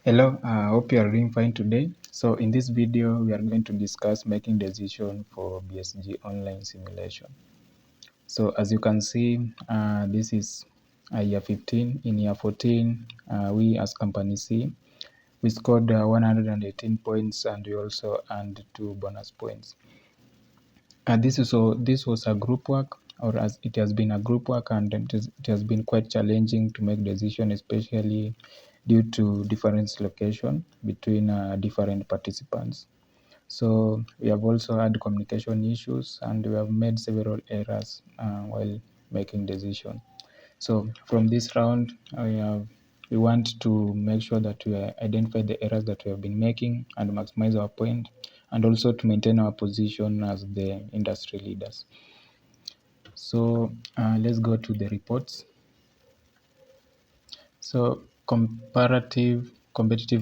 Hello, hope you are doing fine today. So in this video, we are going to discuss making decision for BSG online simulation. So as you can see, this is year 15. In year 14, we as company C, we scored 118 points and we also earned 2 bonus points. This was a group work, or as it has been a group work, and it has been quite challenging to make decision, especially due to different location between different participants. So we have also had communication issues and we have made several errors while making decision. So from this round, we want to make sure that we identify the errors that we have been making and maximize our point, and also to maintain our position as the industry leaders. So let's go to the reports. So competitive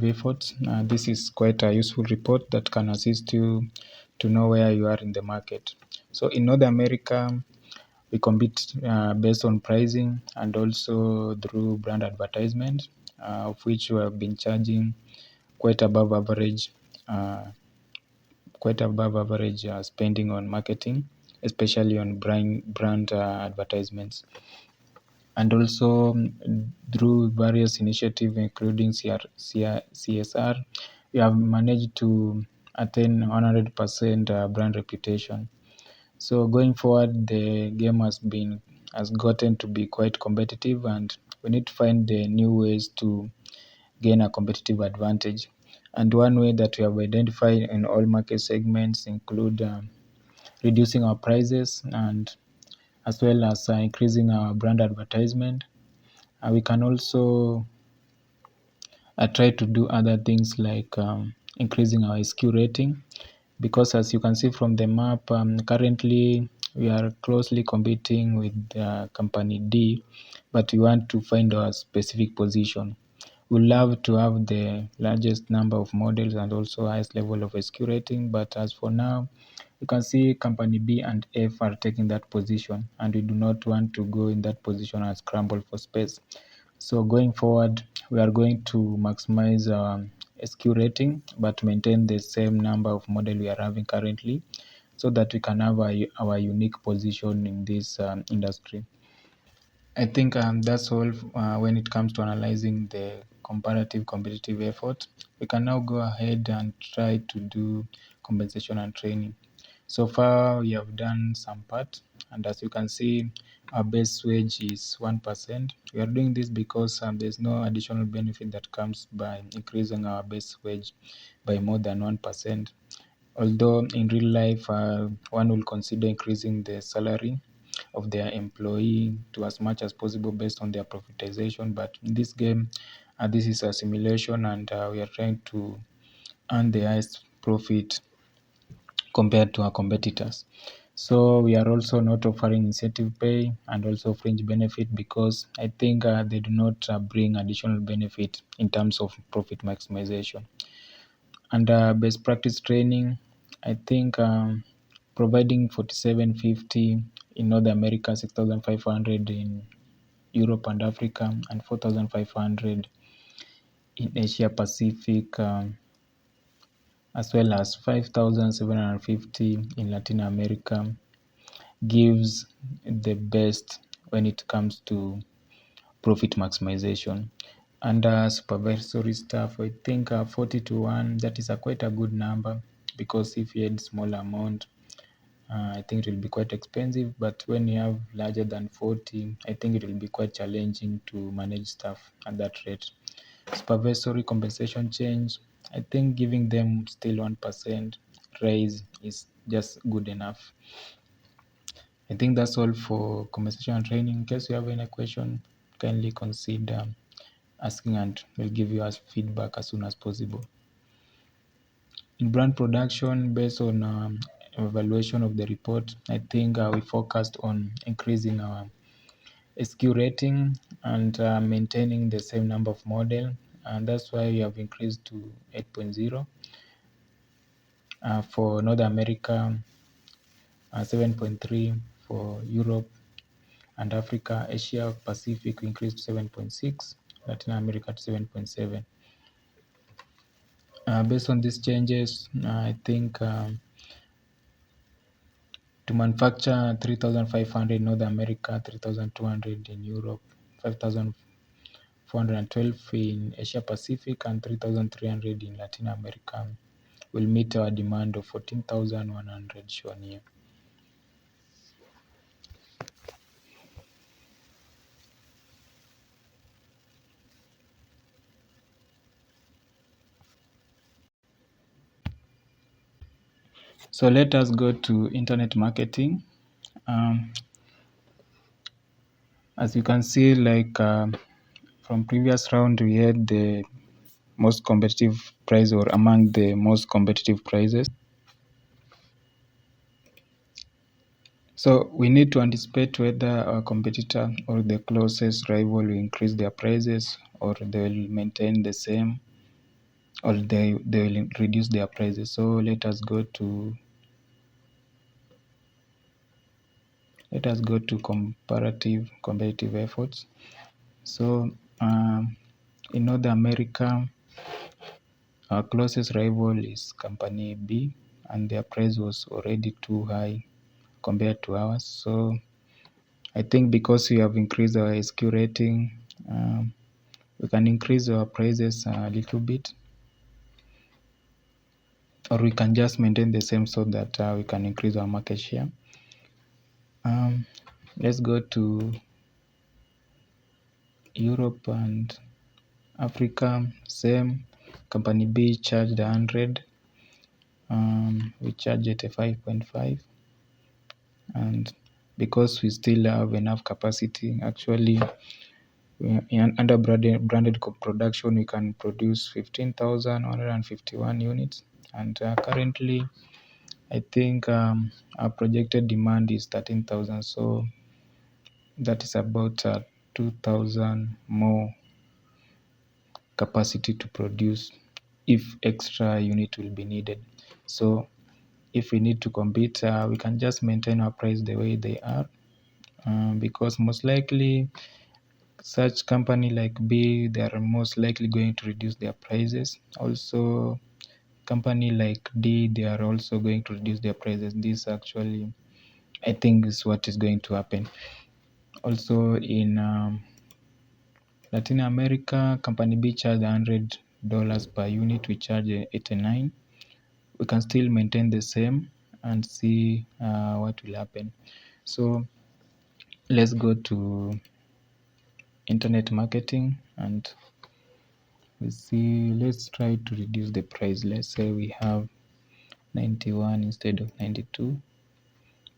efforts. This is quite a useful report that can assist you to know where you are in the market. So in North America, we compete based on pricing and also through brand advertisement, of which we have been charging quite above average, uh, spending on marketing, especially on brand advertisements. And also through various initiatives, including CSR, we have managed to attain 100% brand reputation. So going forward, the game has gotten to be quite competitive, and we need to find the new ways to gain a competitive advantage. And one way that we have identified in all market segments include reducing our prices, and as well as increasing our brand advertisement. We can also try to do other things like increasing our SQ rating, because as you can see from the map, currently we are closely competing with company D, but we want to find our specific position. We love to have the largest number of models and also highest level of SQ rating, but as for now, you can see company B and F are taking that position, and we do not want to go in that position and scramble for space. So going forward, we are going to maximize our SQ rating, but maintain the same number of model we are having currently, so that we can have our unique position in this industry. I think that's all when it comes to analyzing the comparative competitive effort. We can now go ahead and try to do compensation and training. So far, we have done some part, and as you can see, our base wage is 1%. We are doing this because there's no additional benefit that comes by increasing our base wage by more than 1%. Although in real life, one will consider increasing the salary of their employee to as much as possible based on their profitization. But in this game, this is a simulation, and we are trying to earn the highest profit compared to our competitors. So we are also not offering incentive pay and also fringe benefit, because I think they do not bring additional benefit in terms of profit maximization. And best practice training, I think providing 4750 in North America, 6500 in Europe and Africa, and 4500 in Asia Pacific, as well as 5750 in Latin America, gives the best when it comes to profit maximization. And supervisory staff, I think 40 to 1, that is quite a good number, because if you had small amount, I think it will be quite expensive, but when you have larger than 40, I think it will be quite challenging to manage staff at that rate. Supervisory compensation change, I think giving them still 1% raise is just good enough. I think that's all for compensation and training. In case you have any question, kindly consider asking, and we'll give you as feedback as soon as possible. In brand production, based on evaluation of the report, I think we focused on increasing our SQ rating and maintaining the same number of model, and that's why we have increased to 8.0. For North America, 7.3. For Europe and Africa, Asia Pacific, we increased to 7.6. Latin America to 7.7. Based on these changes, I think to manufacture 3,500 in North America, 3,200 in Europe, 5,412 in Asia Pacific, and 3,300 in Latin America will meet our demand of 14,100 shown here. So let us go to internet marketing. As you can see, like from previous round, we had the most competitive price or among the most competitive prices. So we need to anticipate whether our competitor or the closest rival will increase their prices or they will maintain the same or they will reduce their prices. So let us go to comparative efforts. So in North America, our closest rival is company B, and their price was already too high compared to ours. So I think because we have increased our SQ rating, we can increase our prices a little bit, or we can just maintain the same so that we can increase our market share. Let's go to Europe and Africa. Same, company B charged 100, we charge at a 5.5, and because we still have enough capacity, actually under branded production we can produce 15,151 units, and currently I think our projected demand is 13,000, so that is about 2,000 more capacity to produce if extra unit will be needed. So if we need to compete, we can just maintain our price the way they are, because most likely such company like B, they are most likely going to reduce their prices. Also, company like D, they are also going to reduce their prices. This actually, I think, is what is going to happen. Also, in Latin America, company B charge $100 per unit. We charge 89. We can still maintain the same and see what will happen. So let's go to internet marketing and we see. Let's try to reduce the price. Let's say we have 91 instead of 92.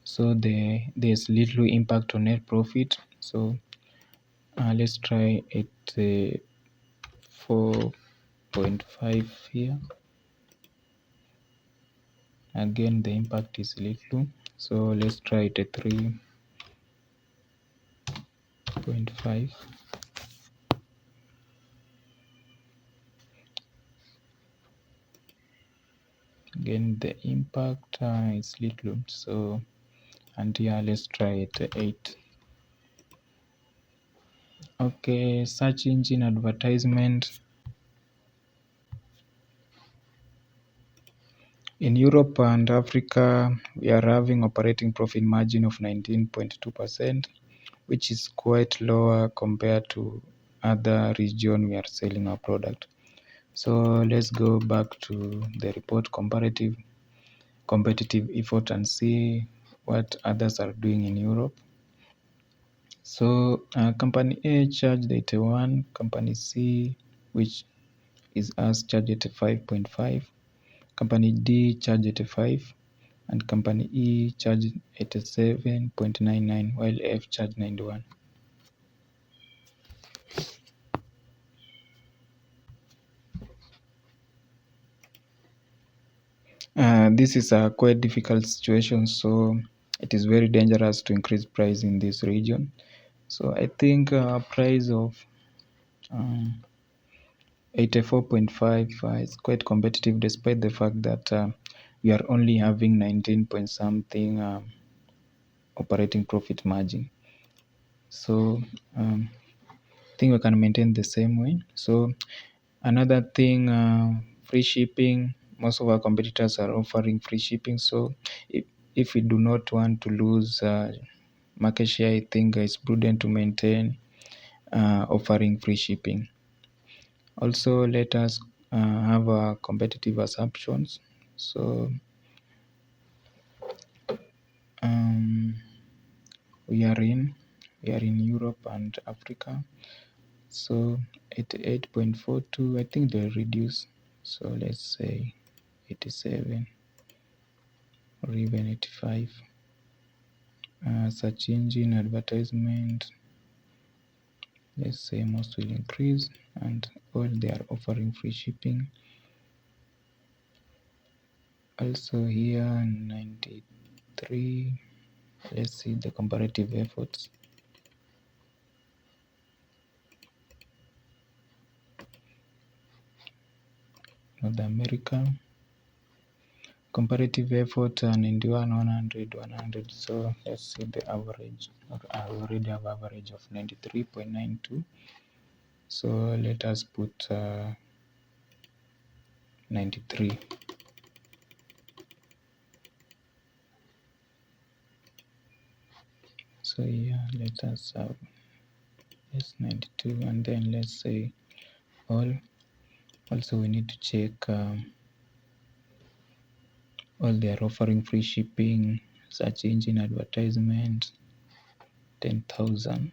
So there's little impact on net profit. So let's try at 4.5 here. Again, the impact is little. So let's try it at 3.5. Again, the impact is little. So, and yeah, let's try it at 8. Okay, search engine advertisement. In Europe and Africa, we are having operating profit margin of 19.2%, which is quite lower compared to other region we are selling our product. So let's go back to the report competitive effort and see what others are doing in Europe. So company A charged 81, company C, which is us, charged at 5.5, company D charged at 5, and company E charged at 7.99, while F charged 91. This is a quite difficult situation, so it is very dangerous to increase price in this region. So I think price of 84.5 is quite competitive, despite the fact that we are only having 19 point something operating profit margin. So I think we can maintain the same way. So another thing free shipping. Most of our competitors are offering free shipping, so if we do not want to lose market share, I think it's prudent to maintain offering free shipping. Also, let us have competitive assumptions. So um, we are in Europe and Africa. So 88.42, I think they reduce. So let's say 87 or even 85. Search engine advertisement, let's say most will increase, and all they are offering free shipping. Also here 93. Let's see the comparative efforts. North America, comparative effort, 91, 100. So let's see the average. I already have average of 93.92. So let us put 93. So yeah, let us have yes 92, and then let's say all. Also we need to check all they are offering free shipping, search engine advertisement, 10,000.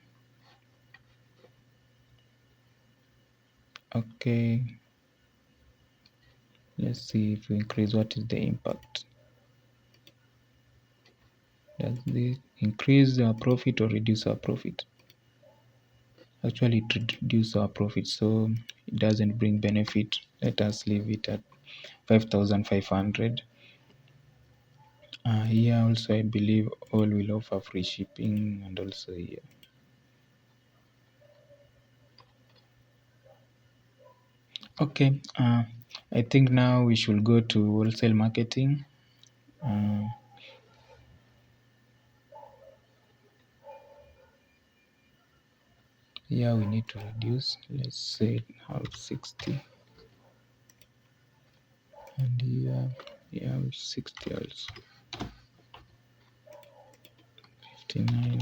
Okay, let's see if we increase, what is the impact. Does this increase our profit or reduce our profit? Actually it reduces our profit, so it doesn't bring benefit. Let us leave it at 5,500. Here also I believe all will offer free shipping, and also here. Okay, I think now we should go to wholesale marketing. Here we need to reduce, let's say have 60, and here 60 also, 59.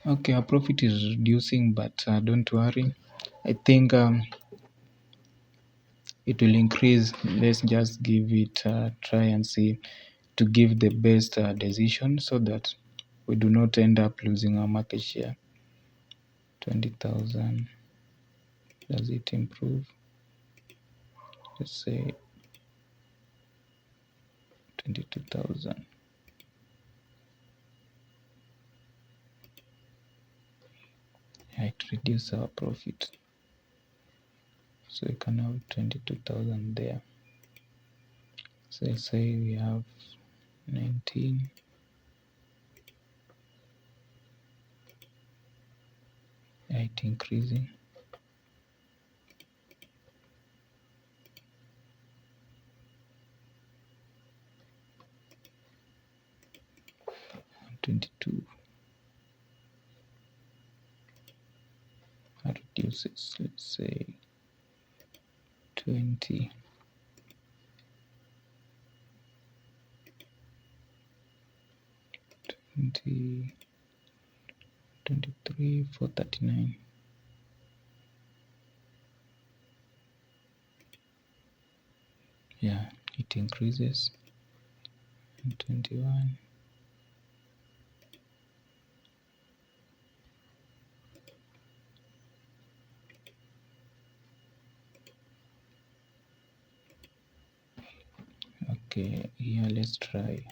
Okay, our profit is reducing, but don't worry, I think it will increase. Let's just give it a try and see to give the best decision, so that we do not end up losing our market share. 20,000, does it improve? Let's say 22,000. It reduce our profit, so we can have 22,000 there. So let's say we have 19. It increasing. $22. Reduces, let's say 20. 20, 23, 439. Yeah, it increases. 21. Okay, here let's try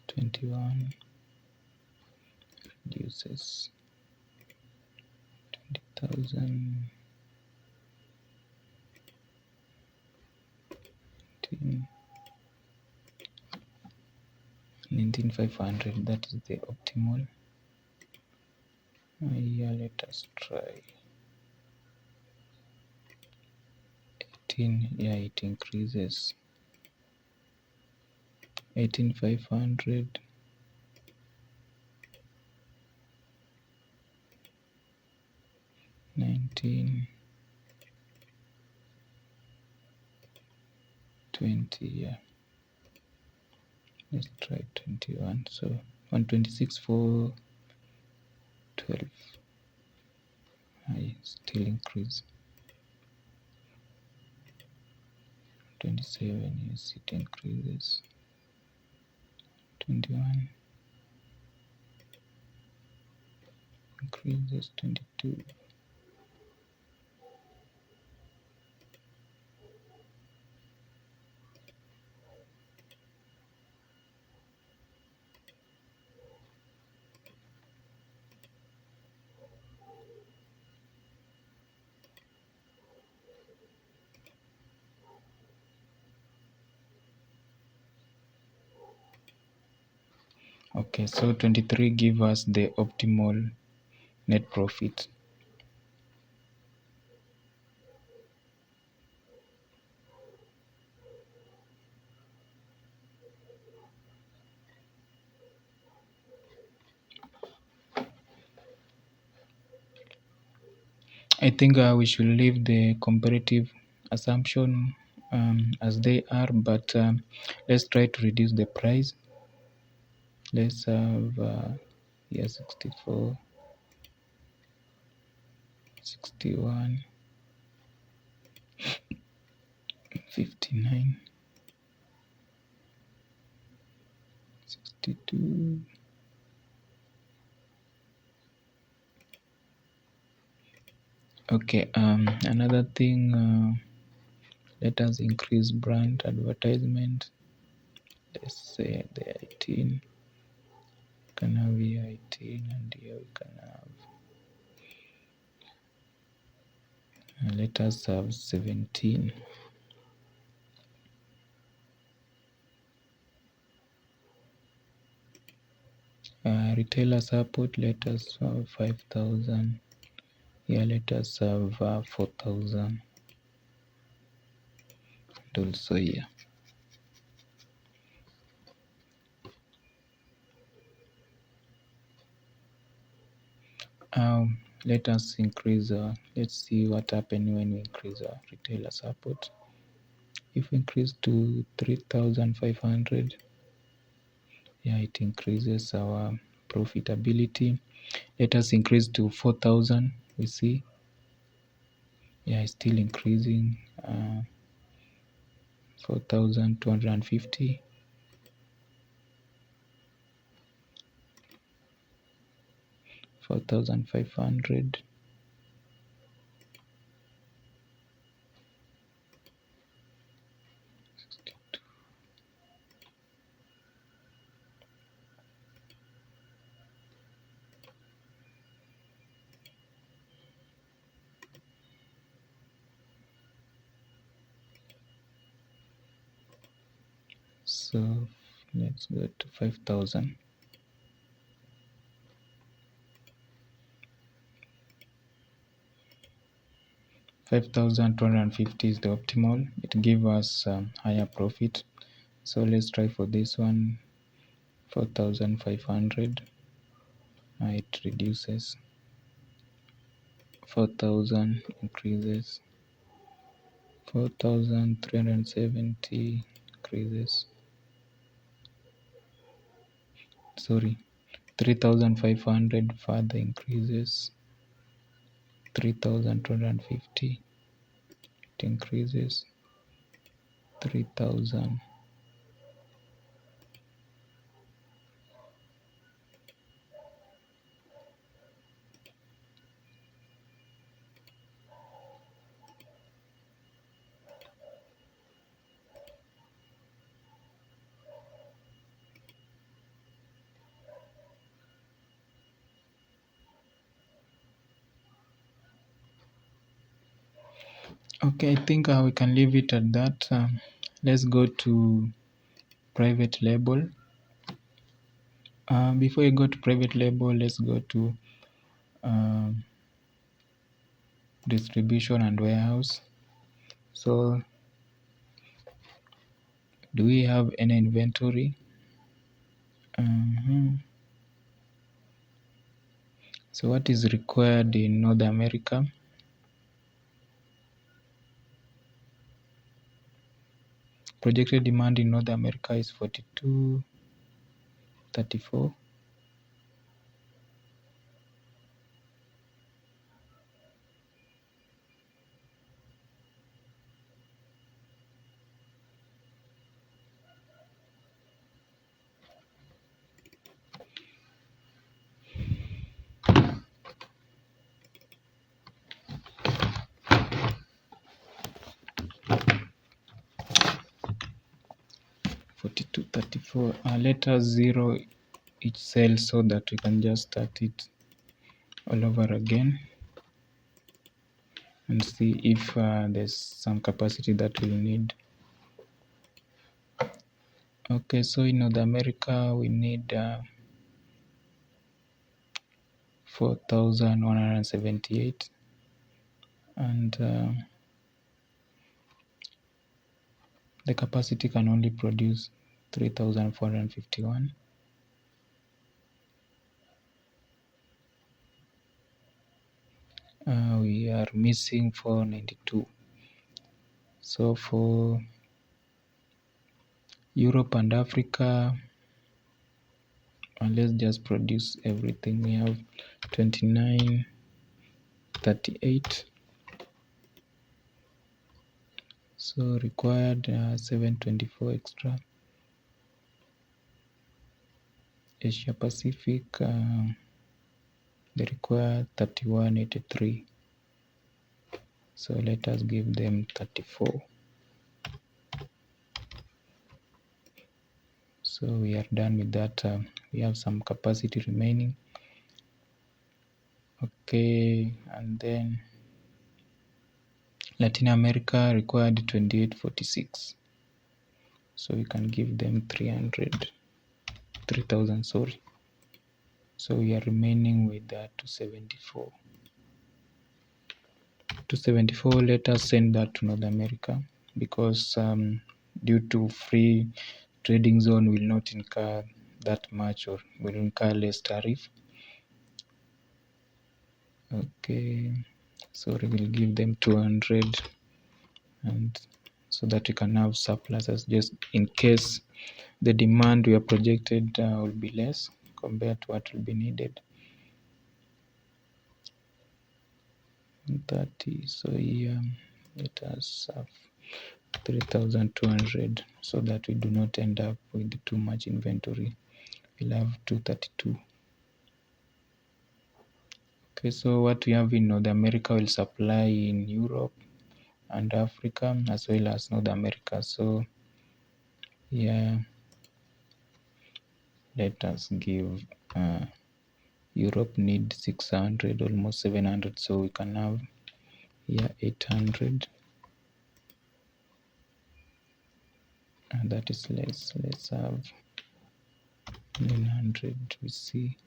21. Reduces 20,000. 19,500, that is the optimal. Here let us try 18. Yeah, it increases. 18,500. 19, 20. Yeah, let's try 21. So 126 for 12. I still increase. 27, yes, it increases. 21 increases. 22. Okay, so 23 give us the optimal net profit. I think we should leave the comparative assumption as they are, but let's try to reduce the price. Let's have here 64, 61, 59, 62. Okay, another thing, let us increase brand advertisement. Let's say the 18. Can have here 18, and here we can have, let us have 17. Retailer support, let us have 5,000. Here let us have 4,000. And also here. Let us increase, let's see what happens when we increase our retailer support. If we increase to 3,500, yeah, it increases our profitability. Let us increase to 4,000. We see, yeah, it's still increasing. 4,250. 4,500. So let's go to 5,000. 5,250 is the optimal. It gives us higher profit. So let's try for this one. 4,500. It reduces. 4,000 increases. 4,370 increases. Sorry, 3,500 further increases. 3,250 it increases. 3,000. Okay, I think we can leave it at that. Let's go to private label. Before you go to private label, let's go to distribution and warehouse. So, do we have any inventory? So, what is required in North America? Projected demand in North America is 42.34. Let us zero each cell so that we can just start it all over again and see if there's some capacity that we'll need. Okay, so in North America we need 4,178, and the capacity can only produce 3,451. We are missing 492. So for Europe and Africa, let's just produce everything. We have 2938. So required 724 extra. Asia Pacific, they require 3183. So let us give them 34. So we are done with that. We have some capacity remaining. Okay, and then Latin America required 2846. So we can give them 3,000, sorry. So we are remaining with 274. 274, let us send that to North America, because due to free trading zone will not incur that much, or will incur less tariff. Okay, so we will give them 200, and so that we can have surpluses just in case the demand we are projected will be less compared to what will be needed. 30. So here let us have 3,200 so that we do not end up with too much inventory. We'll have 232. Okay, so what we have in North America will supply in Europe and Africa as well as North America. So yeah, let us give Europe need 600, almost 700, so we can have here 800, and that is less. Let's have 900. We see.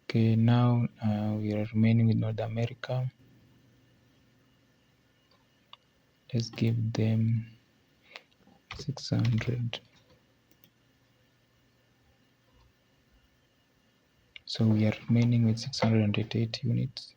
Okay, now we are remaining with North America. Let's give them 600. So we are remaining with 688 units.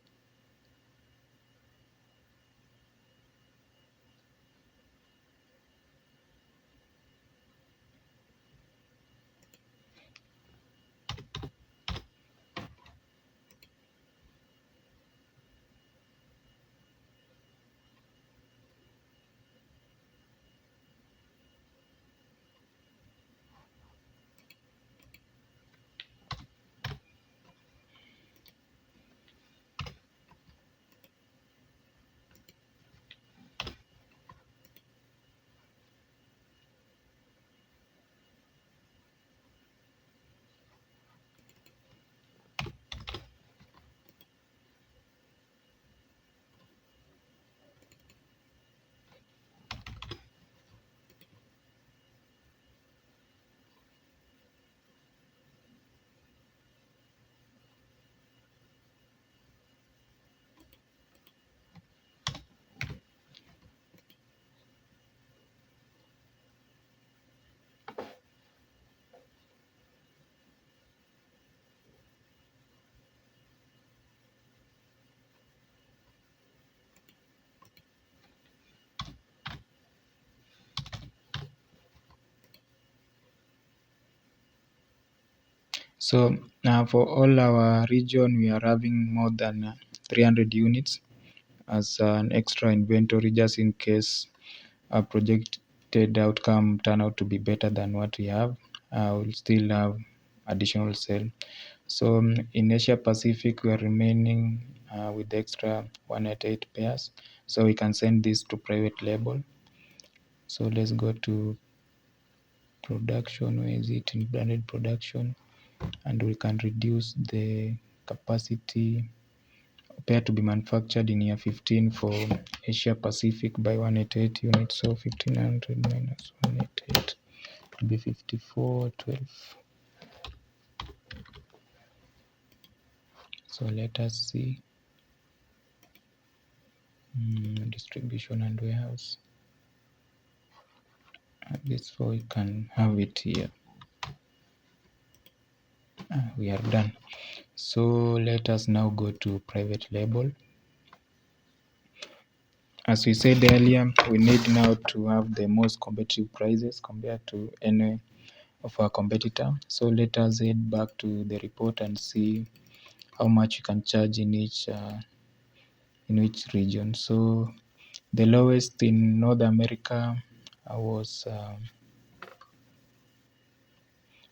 So for all our region, we are having more than 300 units as an extra inventory, just in case our projected outcome turn out to be better than what we have. We'll still have additional sale. So in Asia Pacific, we are remaining with extra 188 pairs. So we can send this to private label. So let's go to production. Where is it? In branded production, and we can reduce the capacity pair to be manufactured in year 15 for Asia Pacific by 188 units. So 1500 minus 188 will be 5412. So let us see distribution and warehouse. This way we can have it here. We are done. So let us now go to private label. As we said earlier, we need now to have the most competitive prices compared to any of our competitor. So let us head back to the report and see how much you can charge in each region. So the lowest in North America was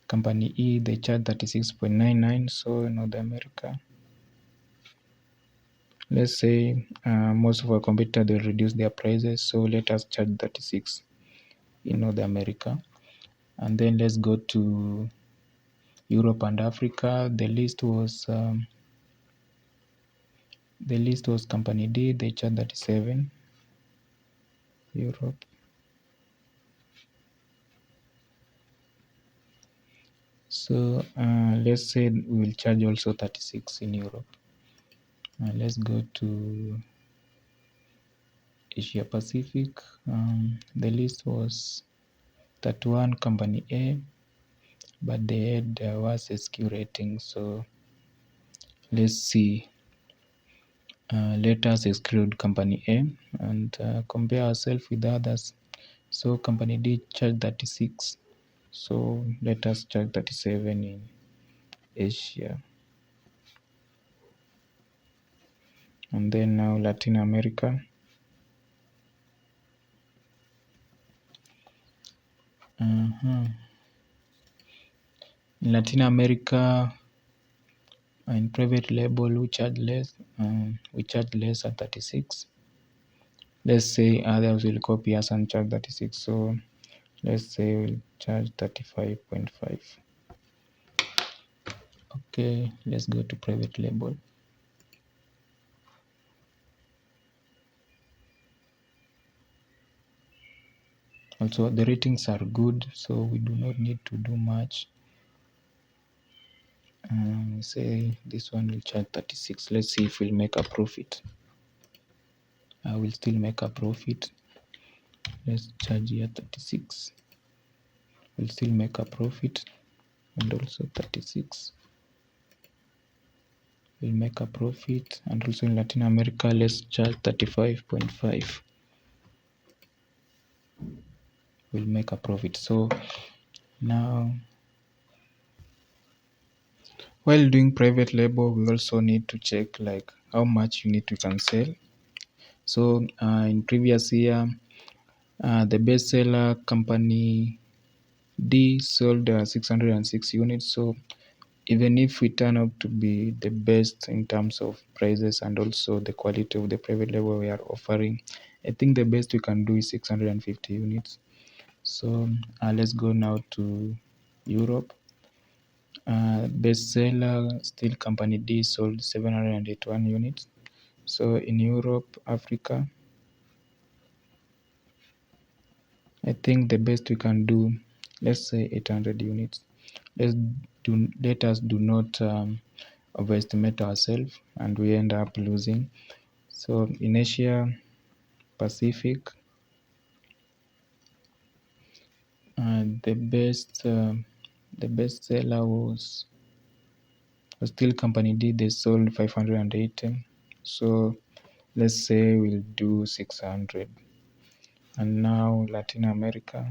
company E. They charge 36.99. So North America, let's say most of our competitors, they reduce their prices, so let us charge 36 in North America. And then let's go to Europe and Africa. The list was company D. They charge 37. Europe. So let's say we will charge also 36 in Europe. Let's go to Asia Pacific. The list was 31 company A, but they had worse SQ rating. So let's see. Let us exclude company A and compare ourselves with others. So company D charge 36. So let us charge 37 in Asia. And then now Latin America. In Latin America, in private label, we charge less. We charge less at 36. Let's say others will copy us and charge 36. So let's say we'll charge 35.5. Okay, let's go to private label. Also, the ratings are good, so we do not need to do much. Say this one will charge 36. Let's see if we'll make a profit. I will still make a profit. Let's charge here 36. We'll still make a profit, and also 36. We'll make a profit, and also in Latin America, let's charge 35.5. We'll make a profit. So now, while doing private label, we also need to check like how much unit we can sell. So in previous year, the best seller company D sold 606 units. So even if we turn out to be the best in terms of prices and also the quality of the private label we are offering, I think the best we can do is 650 units. So let's go now to Europe. Bestseller still company D sold 781 units. So in Europe, Africa, I think the best we can do, let's say 800 units. Let us do not overestimate ourselves and we end up losing. So in Asia Pacific, the best seller was still company D. They sold 580. So let's say we'll do 600. And now Latin America.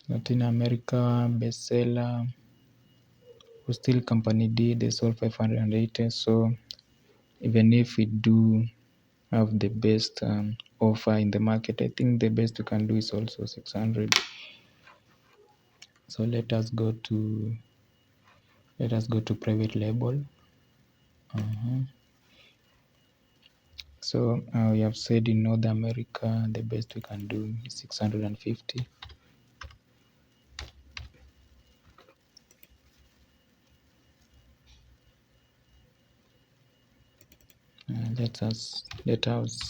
Latin America bestseller, who still company D, they sold 580. So even if we do have the best offer in the market, I think the best we can do is also 600. So let us go to private label. So we have said in North America the best we can do is 650. Let us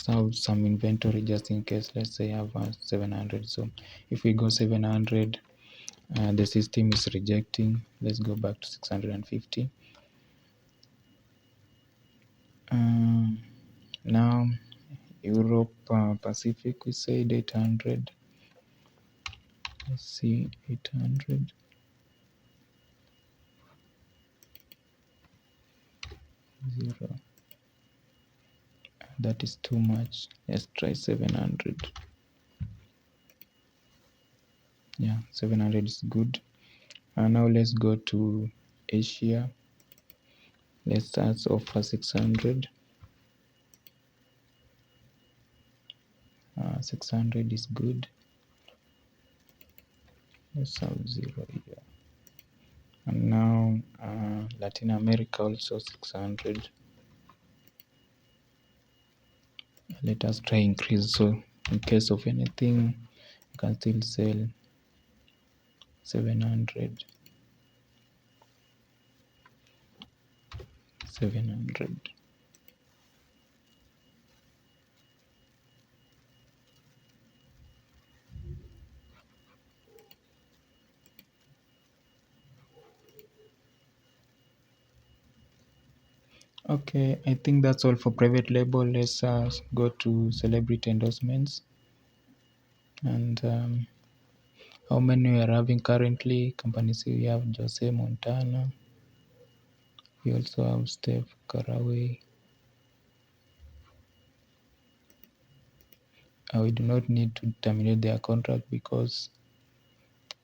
have some inventory just in case. Let's say I have 700. So if we go 700, the system is rejecting. Let's go back to 650. Now Europe Pacific, we said 800. Let's see, 800. Zero. That is too much. Let's try 700. Yeah, 700 is good. Now let's go to Asia. Let's start offer 600. 600 is good. Let's have 0 here. And now Latin America also 600. Let us try increase, so in case of anything you can still sell 700. 700. Okay, I think that's all for private label. Let's go to celebrity endorsements. And how many we are having currently? Companies, we have Jose Montana. We also have Steph Caraway. We do not need to terminate their contract because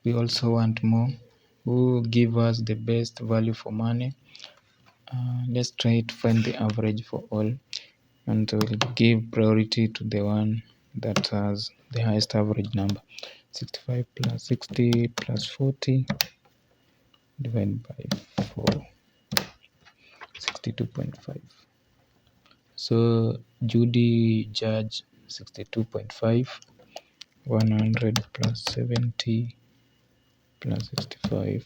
we also want more. Who give us the best value for money? Let's try to find the average for all, and we'll give priority to the one that has the highest average number. 65 plus 60 plus 40 divided by 4, 62.5. So Judy Judge 62.5, 100 plus 70 plus 65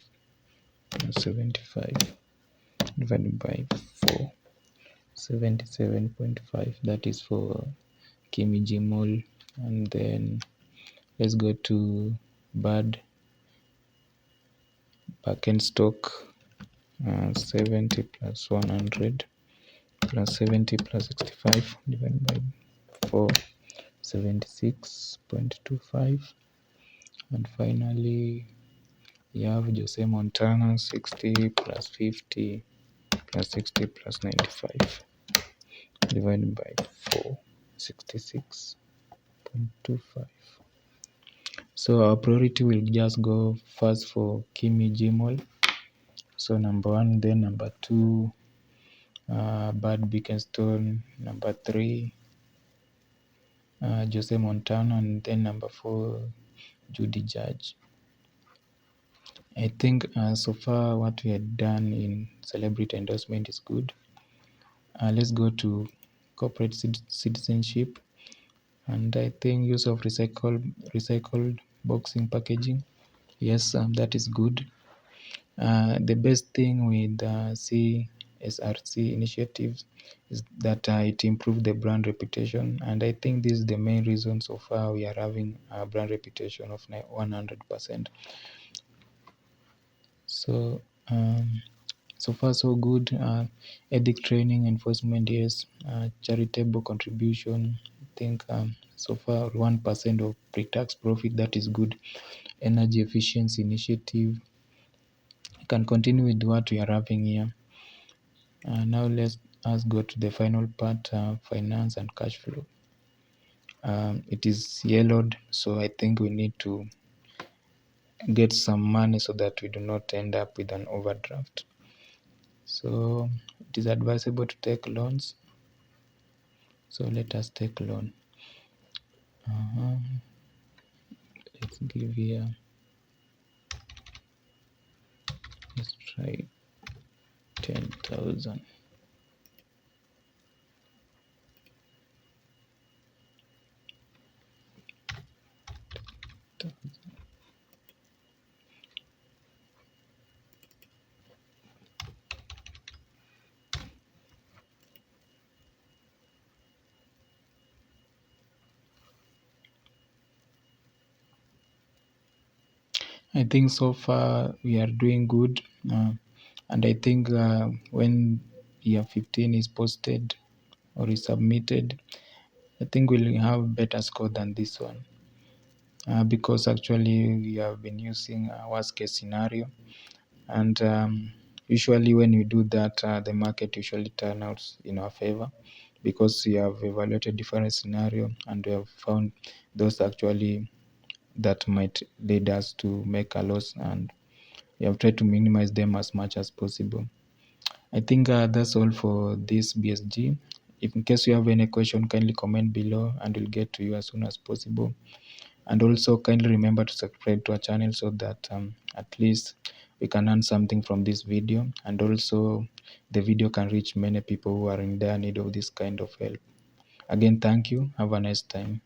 plus 75 divided by 4, 77.5. That is for Kimi Jimol. And then let's go to Birkenstock, 70 plus 100 plus 70 plus 65 divided by 4, 76.25. And finally you have Jose Montana, 60 plus 50 plus 60 plus 95 divided by 4, 66.25. So our priority will just go first for Kimi Jimol. So number 1, then number 2, Bud Birkenstone, number 3, Jose Montana, and then number 4, Judy Judge. I think so far what we had done in celebrity endorsement is good. Let's go to corporate citizenship, and I think use of recycled boxing packaging. Yes, that is good. The best thing with CSRC initiatives is that it improved the brand reputation, and I think this is the main reason so far we are having a brand reputation of 100%. So so far so good. Ethic training, enforcement, yes. Charitable contribution, I think so far 1% of pre-tax profit, that is good. Energy efficiency initiative. You can continue with what we are having here. Now let's go to the final part, finance and cash flow. It is yellowed, so I think we need to get some money so that we do not end up with an overdraft. So it is advisable to take loans. So let us take loan. Let's give here. Let's try 10,000. I think so far we are doing good, and I think when year 15 is posted or is submitted, I think we'll have better score than this one, because actually we have been using a worst case scenario, and usually when we do that, the market usually turn out in our favor, because we have evaluated different scenario and we have found those actually that might lead us to make a loss, and we have tried to minimize them as much as possible. I think that's all for this BSG. If in case you have any question, kindly comment below and we'll get to you as soon as possible. And also kindly remember to subscribe to our channel so that at least we can earn something from this video, and also the video can reach many people who are in dire need of this kind of help. Again, thank you. Have a nice time.